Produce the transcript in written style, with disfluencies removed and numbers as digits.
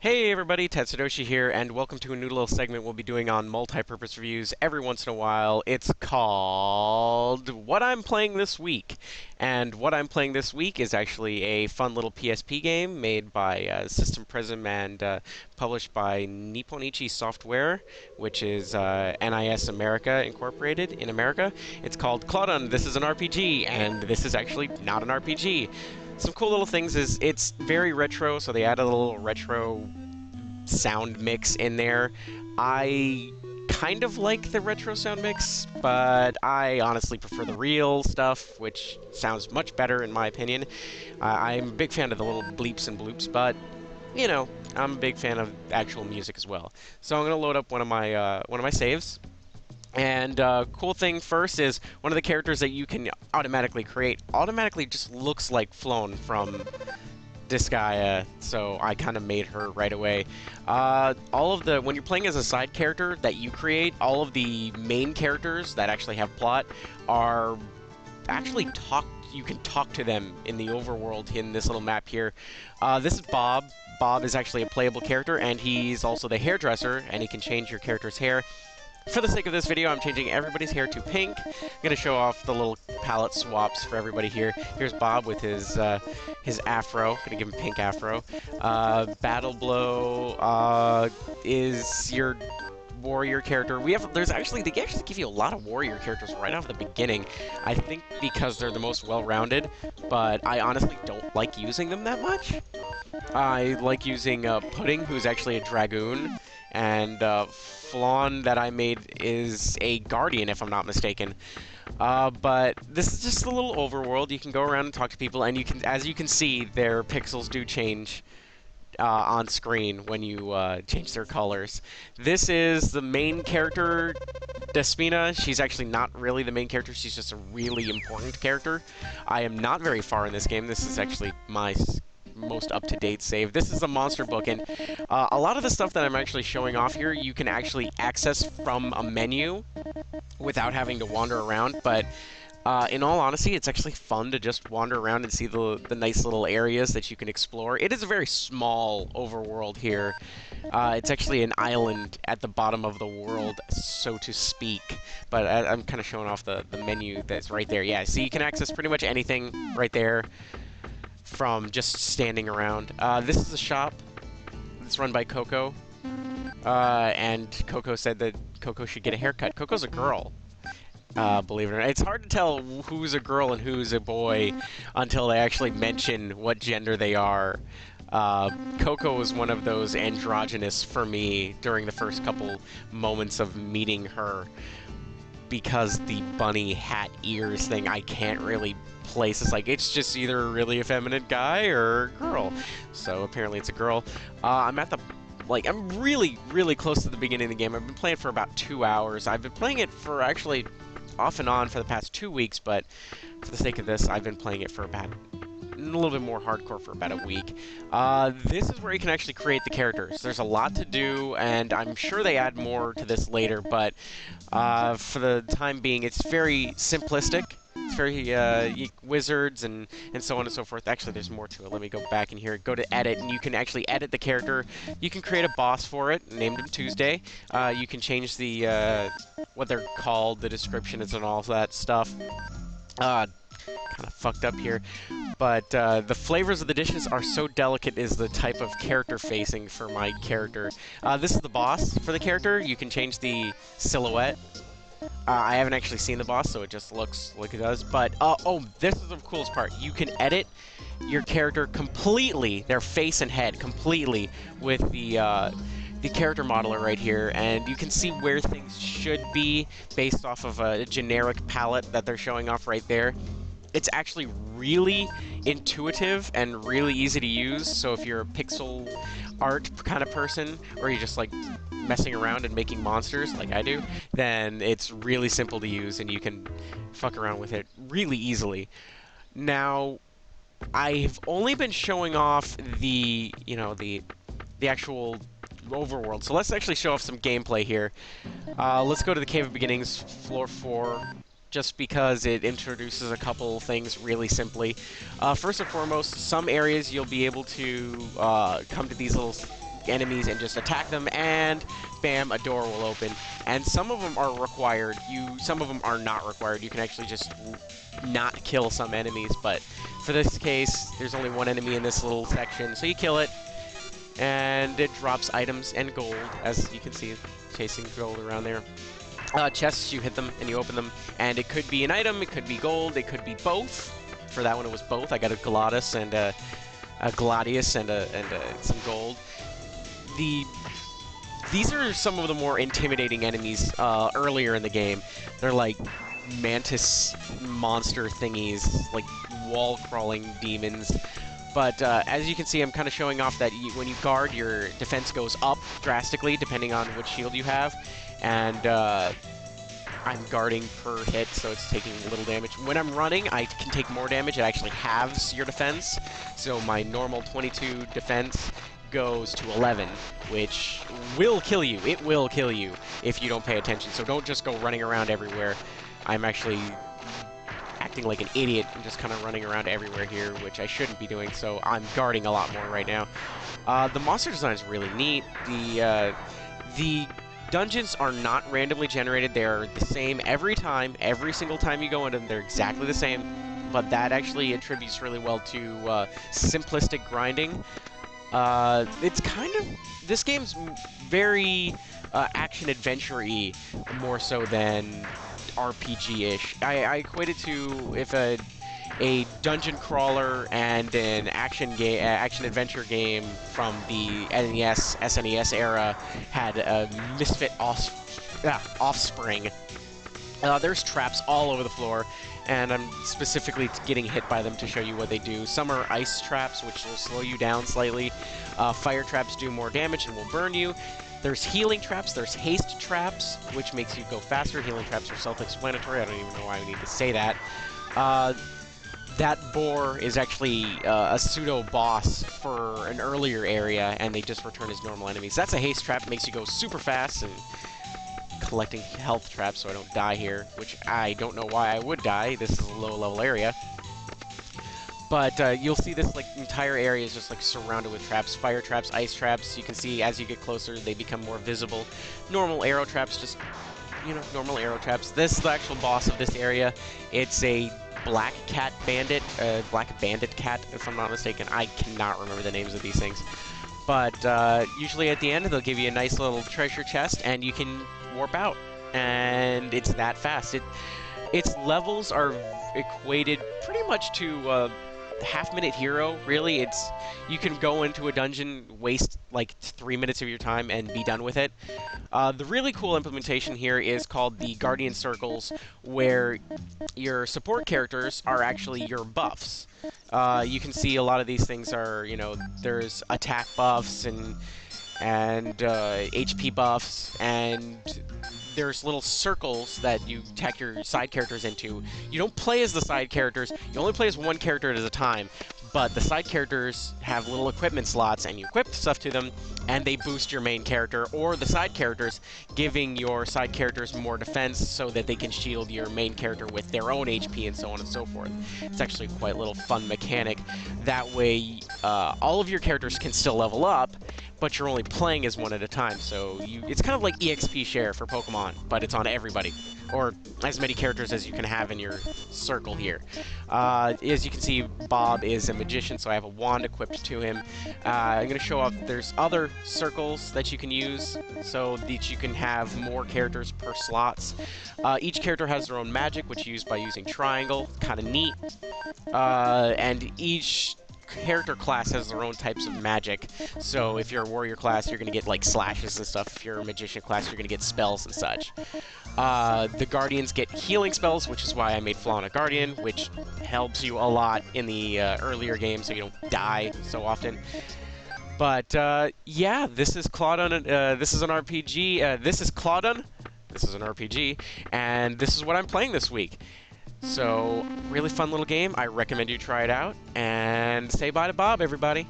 Hey everybody, Tetsudoshi here, and welcome to a new little segment we'll be doing on multi-purpose reviews every once in a while. It's called What I'm Playing This Week. And what I'm playing this week is actually a fun little PSP game made by System Prism and published by Nipponichi Software, which is NIS America Incorporated in America. It's called ClaDun. This is an RPG, and this is actually not an RPG. Some cool little things is it's very retro, so they added a little retro sound mix in there. I kind of like the retro sound mix, but I honestly prefer the real stuff, which sounds much better in my opinion. I'm a big fan of the little bleeps and bloops, but you know, I'm a big fan of actual music as well. So I'm gonna load up one of my saves. And cool thing first is one of the characters that you can automatically create automatically just looks like Flown from Disgaea, so I kind of made her right away. When you're playing as a side character that you create, all of the main characters that actually have plot are actually you can talk to them in the overworld in this little map here. This is Bob. Bob is actually a playable character, and he's also the hairdresser, and he can change your character's hair. For the sake of this video, I'm changing everybody's hair to pink. I'm going to show off the little palette swaps for everybody here. Here's Bob with his afro. Going to give him pink afro. Battle Blow is your warrior character. They actually give you a lot of warrior characters right off the beginning. I think because they're the most well-rounded, but I honestly don't like using them that much. I like using Pudding, who's actually a dragoon, and Flan that I made is a guardian, if I'm not mistaken. But this is just a little overworld. You can go around and talk to people, and as you can see, their pixels do change on screen when you change their colors. This is the main character, Despina. She's actually not really the main character. She's just a really important character. I am not very far in this game. This is actually my most up-to-date save. This is a monster book, and a lot of the stuff that I'm actually showing off here you can actually access from a menu without having to wander around, but in all honesty, it's actually fun to just wander around and see the nice little areas that you can explore. It is a very small overworld here. It's actually an island at the bottom of the world, so to speak. But I'm kind of showing off the menu that's right there. Yeah, so you can access pretty much anything right there from just standing around. This is a shop. It's run by Coco. And Coco said that Coco should get a haircut. Coco's a girl. Believe it or not. It's hard to tell who's a girl and who's a boy until they actually mention what gender they are. Coco was one of those androgynous for me during the first couple moments of meeting her, because the bunny hat ears thing I can't really place. It's just either really a feminine guy or a girl. So apparently it's a girl. I'm really, really close to the beginning of the game. I've been playing for about 2 hours. I've been playing it for actually off and on for the past 2 weeks, but for the sake of this, I've been playing it for about a little bit more hardcore for about a week. This is where you can actually create the characters. There's a lot to do, and I'm sure they add more to this later, but for the time being, it's very simplistic. It's very wizards and so on and so forth. Actually, there's more to it. Let me go back in here. Go to edit, and you can actually edit the character. You can create a boss for it, named him Tuesday. You can change the what they're called, the descriptions, and all of that stuff. Kind of fucked up here. But the flavors of the dishes are so delicate is the type of character facing for my character. This is the boss for the character. You can change the silhouette. I haven't actually seen the boss, so it just looks like it does. But, oh, this is the coolest part. You can edit your character completely, their face and head completely, with the character modeler right here. And you can see where things should be based off of a generic palette that they're showing off right there. It's actually really intuitive and really easy to use, so if you're a pixel art kind of person, or you just like messing around and making monsters like I do, then it's really simple to use and you can fuck around with it really easily. Now, I've only been showing off the actual overworld, so let's actually show off some gameplay here. Let's go to the Cave of Beginnings, floor 4. Just because it introduces a couple things really simply. First and foremost, some areas you'll be able to come to these little enemies and just attack them, and bam, a door will open. And some of them are required. Some of them are not required. You can actually just not kill some enemies, but for this case, there's only one enemy in this little section, so you kill it, and it drops items and gold, as you can see, chasing gold around there. Chests, you hit them and you open them, and it could be an item, it could be gold, it could be both. For that one, it was both. I got a Gladius and some gold. These are some of the more intimidating enemies earlier in the game. They're like mantis monster thingies, like wall-crawling demons. But as you can see, I'm kind of showing off that when you guard, your defense goes up drastically depending on which shield you have. And I'm guarding per hit, so it's taking little damage. When I'm running, I can take more damage. It actually halves your defense. So my normal 22 defense goes to 11, which will kill you. It will kill you if you don't pay attention. So don't just go running around everywhere. I'm actually acting like an idiot and just kind of running around everywhere here, which I shouldn't be doing, so I'm guarding a lot more right now. The monster design is really neat. The dungeons are not randomly generated. They're the same every time. Every single time you go into them, they're exactly the same. But that actually attributes really well to simplistic grinding. It's kind of... This game's very action-adventure-y, more so than RPG-ish. I equate it to if a dungeon crawler and an action-adventure game from the NES, SNES era had a misfit offspring. There's traps all over the floor, and I'm specifically getting hit by them to show you what they do. Some are ice traps, which will slow you down slightly. Fire traps do more damage and will burn you. There's healing traps, there's haste traps, which makes you go faster. Healing traps are self-explanatory, I don't even know why we need to say that. That boar is actually a pseudo-boss for an earlier area, and they just return as normal enemies. That's a haste trap, makes you go super fast, and collecting health traps so I don't die here, which I don't know why I would die. This is a low-level area. But you'll see this like entire area is just like surrounded with traps, fire traps, ice traps. You can see as you get closer, they become more visible. Normal arrow traps, just, you know, normal arrow traps. This is the actual boss of this area. It's a black cat bandit, black bandit cat, if I'm not mistaken. I cannot remember the names of these things. But usually at the end, they'll give you a nice little treasure chest, and you can warp out. And it's that fast. Its levels are equated pretty much to half-minute hero, really. You can go into a dungeon, waste like 3 minutes of your time, and be done with it. The really cool implementation here is called the Guardian Circles, where your support characters are actually your buffs. You can see a lot of these things are, you know, there's attack buffs and HP buffs, and there's little circles that you tack your side characters into. You don't play as the side characters, you only play as one character at a time, but the side characters have little equipment slots, and you equip stuff to them, and they boost your main character, or the side characters, giving your side characters more defense so that they can shield your main character with their own HP, and so on and so forth. It's actually quite a little fun mechanic. That way, all of your characters can still level up, but you're only playing as one at a time, so it's kind of like EXP share for Pokemon, but it's on everybody, or as many characters as you can have in your circle here. As you can see, Bob is a magician, so I have a wand equipped to him. I'm going to show off, there's other circles that you can use, so that you can have more characters per slots. Each character has their own magic, which you use by using triangle, kind of neat, and each character class has their own types of magic. So if you're a warrior class, you're going to get like slashes and stuff. If you're a magician class, you're going to get spells and such. The guardians get healing spells, which is why I made Fauna Guardian, which helps you a lot in the earlier games so you don't die so often. But yeah, this is ClaDun. This is an RPG. This is ClaDun. This is an RPG, and this is what I'm playing this week. So, really fun little game. I recommend you try it out. And say bye to Bob, everybody.